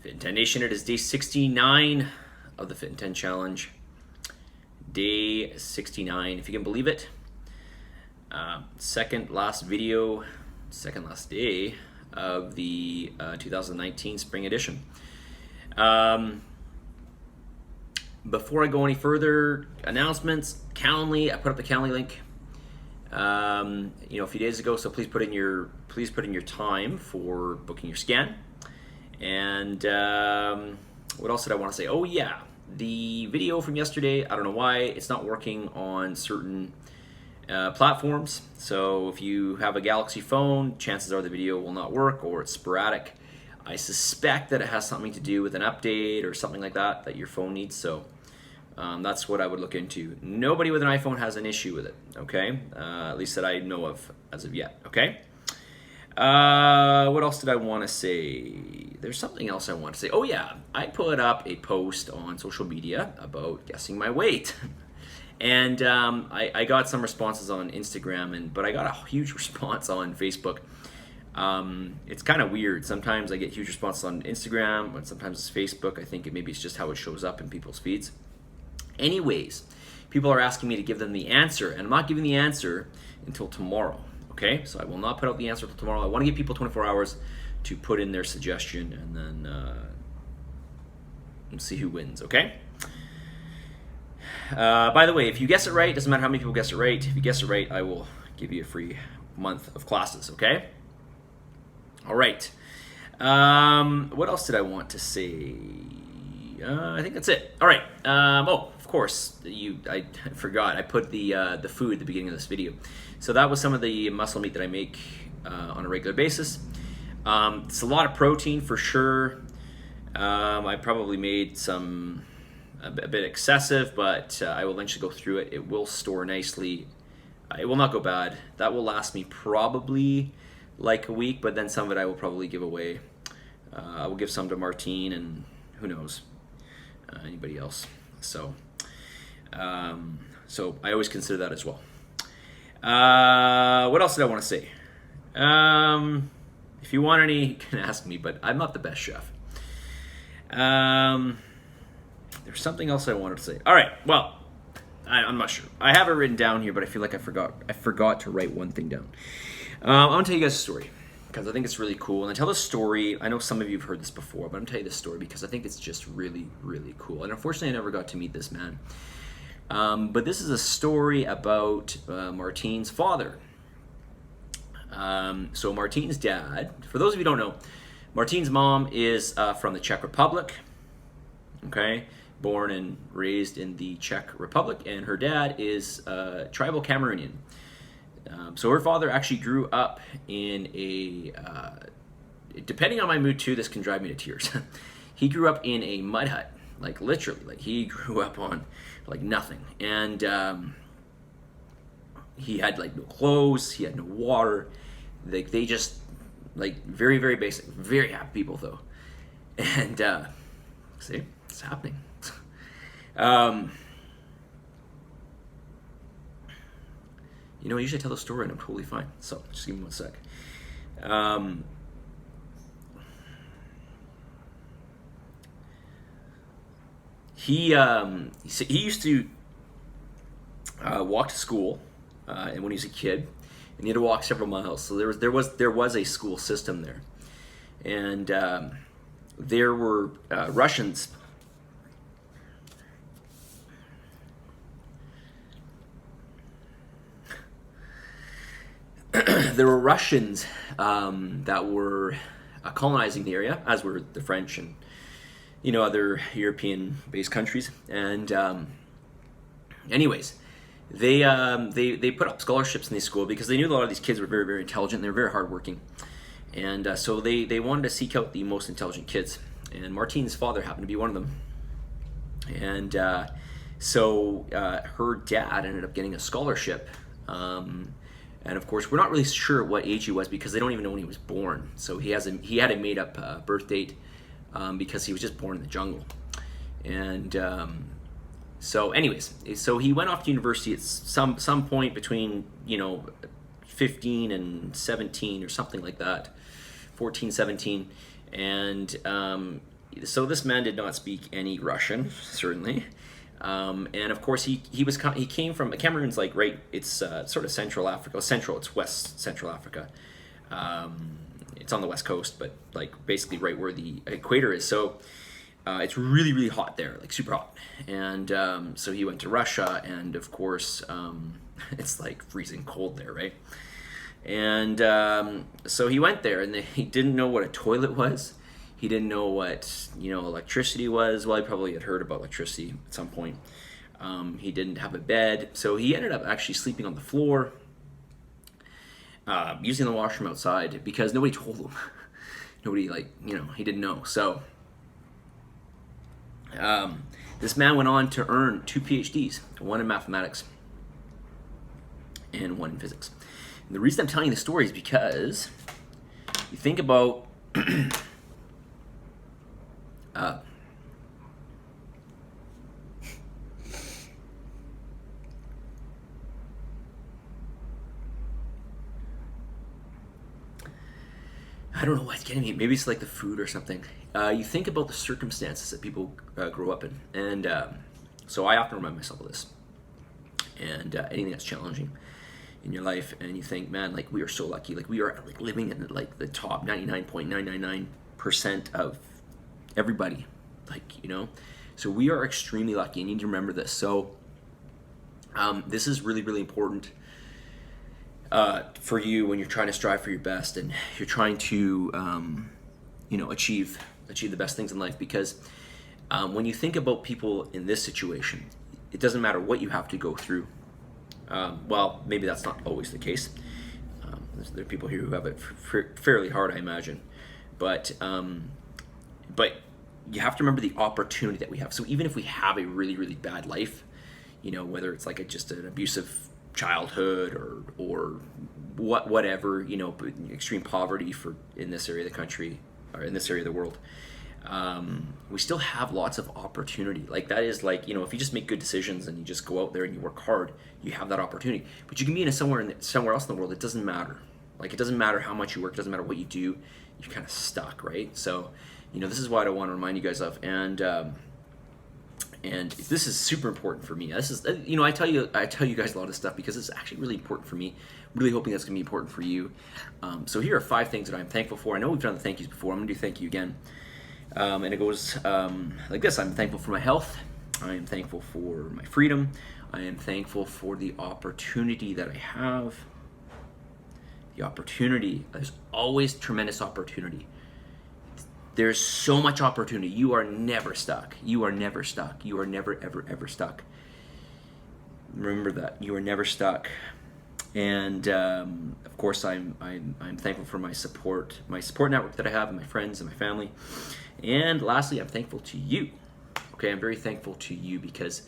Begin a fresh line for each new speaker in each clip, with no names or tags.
Fit in 10 Nation, it is day 69 of the Fit in 10 Challenge. Day 69, if you can believe it. Second last video, second last day of the 2019 spring edition. Before I go any further, announcements, Calendly, I put up the Calendly link a few days ago, so please put in your time for booking your scan. And what else did I want to say? Oh yeah, the video from yesterday, I don't know why it's not working on certain platforms. So if you have a Galaxy phone, chances are the video will not work, or it's sporadic. I suspect that it has something to do with an update or something like that your phone needs. So that's what I would look into. Nobody with an iPhone has an issue with it, okay? At least that I know of as of yet, okay? What else did I want to say? There's something else I want to say. Oh yeah, I put up a post on social media about guessing my weight. And I got some responses on Instagram, but I got a huge response on Facebook. It's kind of weird. Sometimes I get huge responses on Instagram, but sometimes it's Facebook. I think maybe it's just how it shows up in people's feeds. Anyways, people are asking me to give them the answer, and I'm not giving the answer until tomorrow. Okay, so I will not put out the answer until tomorrow. I want to give people 24 hours to put in their suggestion, and then see who wins, okay? By the way, if you guess it right, doesn't matter how many people guess it right, if you guess it right, I will give you a free month of classes, okay? All right. What else did I want to say? I think that's it. All right. Of course, I forgot. I put the food at the beginning of this video. So that was some of the muscle meat that I make on a regular basis. It's a lot of protein for sure. I probably made a bit excessive, but I will eventually go through it. It will store nicely. It will not go bad. That will last me probably like a week, but then some of it I will probably give away. I will give some to Martine and who knows, anybody else. So I always consider that as well. What else did I want to say? If you want any, you can ask me, but I'm not the best chef. There's something else I wanted to say. All right, well, I'm not sure. I have it written down here, but I feel like I forgot to write one thing down. I'm going to tell you guys a story because I think it's really cool. And I tell this story, I know some of you have heard this before, but I'm going to tell you this story because I think it's just really, really cool. And unfortunately, I never got to meet this man. But this is a story about Martine's father. So Martine's dad, for those of you who don't know, Martine's mom is from the Czech Republic, okay? Born and raised in the Czech Republic, and her dad is tribal Cameroonian. So her father actually grew up in depending on my mood too, this can drive me to tears. He grew up in a mud hut, like literally, like he grew up on like nothing. And he had like no clothes, he had no water. Like they just like very, very basic, very happy people though. And see, it's happening. I usually tell the story and I'm totally fine. So just give me 1 sec. He used to walk to school, and when he was a kid, and he had to walk several miles. So there was a school system there, and there were Russians. There were Russians that were colonizing the area, as were the French and other European-based countries. And anyways, they put up scholarships in these schools because they knew a lot of these kids were very, very intelligent. They were very hardworking, and so they wanted to seek out the most intelligent kids. And Martine's father happened to be one of them. And so her dad ended up getting a scholarship. And of course, we're not really sure what age he was because they don't even know when he was born. So he had a made-up birth date because he was just born in the jungle. And so anyways, so he went off to university at some point between 15 and 17 or something like that, 14, 17. And so this man did not speak any Russian, certainly. And of course, he came from Cameroon's like right. It's sort of Central Africa. Central. It's West Central Africa. It's on the west coast, but like basically right where the equator is. So it's really really hot there, like super hot. And so he went to Russia, and of course it's like freezing cold there, right? And so he went there, and he didn't know what a toilet was. He didn't know what, electricity was. Well, he probably had heard about electricity at some point. He didn't have a bed, so he ended up actually sleeping on the floor, using the washroom outside because nobody told him. Nobody, he didn't know. So this man went on to earn 2 PhDs, one in mathematics and one in physics. And the reason I'm telling you the story is because you think about I don't know why it's getting me. Maybe it's like the food or something. You think about the circumstances that people grow up in. And so I often remind myself of this. And anything that's challenging in your life, and you think, man, like we are so lucky. Like we are like living in like the top 99.999% of everybody. So we are extremely lucky. You need to remember this. So this is really, really important for you when you're trying to strive for your best and you're trying to, achieve the best things in life. Because when you think about people in this situation, it doesn't matter what you have to go through. Well, maybe that's not always the case. There are people here who have it fairly hard, I imagine. But you have to remember the opportunity that we have. So even if we have a really, really bad life, whether it's like just an abusive childhood or whatever, extreme poverty in this area of the country or in this area of the world, we still have lots of opportunity. Like that is like, if you just make good decisions and you just go out there and you work hard, you have that opportunity. But you can be somewhere else in the world. It doesn't matter. Like it doesn't matter how much you work. It doesn't matter what you do. You're kind of stuck, right? So, this is what I want to remind you guys of. And this is super important for me. This is, I tell you guys a lot of stuff because it's actually really important for me. Really hoping that's going to be important for you. So here are 5 things that I'm thankful for. I know we've done the thank yous before. I'm going to do thank you again. And it goes like this. I'm thankful for my health. I am thankful for my freedom. I am thankful for the opportunity that I have. The opportunity. There's always tremendous opportunity. There's so much opportunity. You are never stuck. You are never stuck. You are never, ever, ever stuck. Remember that. You are never stuck. And of course, I'm thankful for my support network that I have, and my friends and my family. And lastly, I'm thankful to you. Okay, I'm very thankful to you because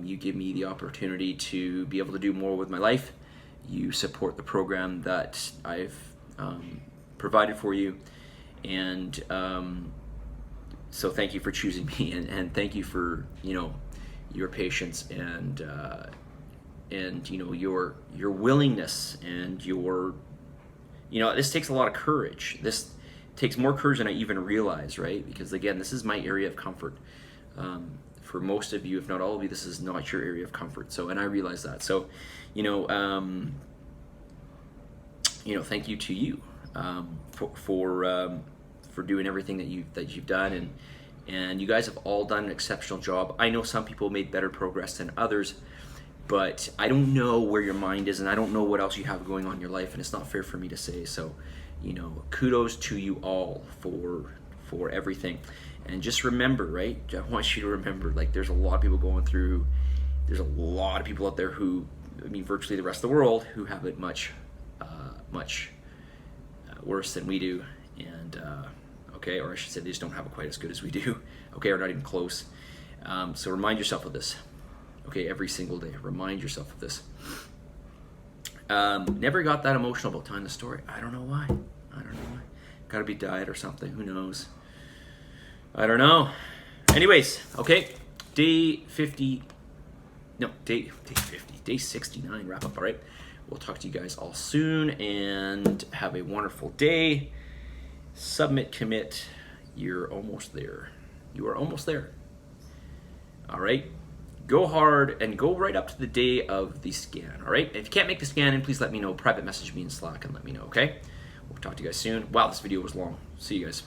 you give me the opportunity to be able to do more with my life. You support the program that I've provided for you. And so thank you for choosing me, and thank you for your patience and your willingness and your this takes a lot of courage. This takes more courage than I even realize, right? Because again, this is my area of comfort. For most of you, if not all of you, this is not your area of comfort. So, and I realize that. So, thank you to you for doing everything that you've done, and you guys have all done an exceptional job. I know some people made better progress than others, but I don't know where your mind is, and I don't know what else you have going on in your life, and it's not fair for me to say. So, kudos to you all for everything. And just remember, right? I want you to remember, like, there's a lot of people going through. There's a lot of people out there who, virtually the rest of the world, who have it much worse than we do, and or I should say they just don't have it quite as good as we do, or not even close. So remind yourself of this, every single day. Remind yourself of this. Never got that emotional about telling the story. I don't know why. Gotta be diet or something. Who knows? I don't know. Anyways, day 50. No, day 50. Day 69. Wrap up. All right. We'll talk to you guys all soon, and have a wonderful day. Submit, commit, You're almost there. You are almost there. All right. Go hard and go right up to the day of the scan. All right. If you can't make the scan in, please let me know. Private message me in Slack and let me know. Okay. We'll talk to you guys soon. Wow, this video was long. See you guys.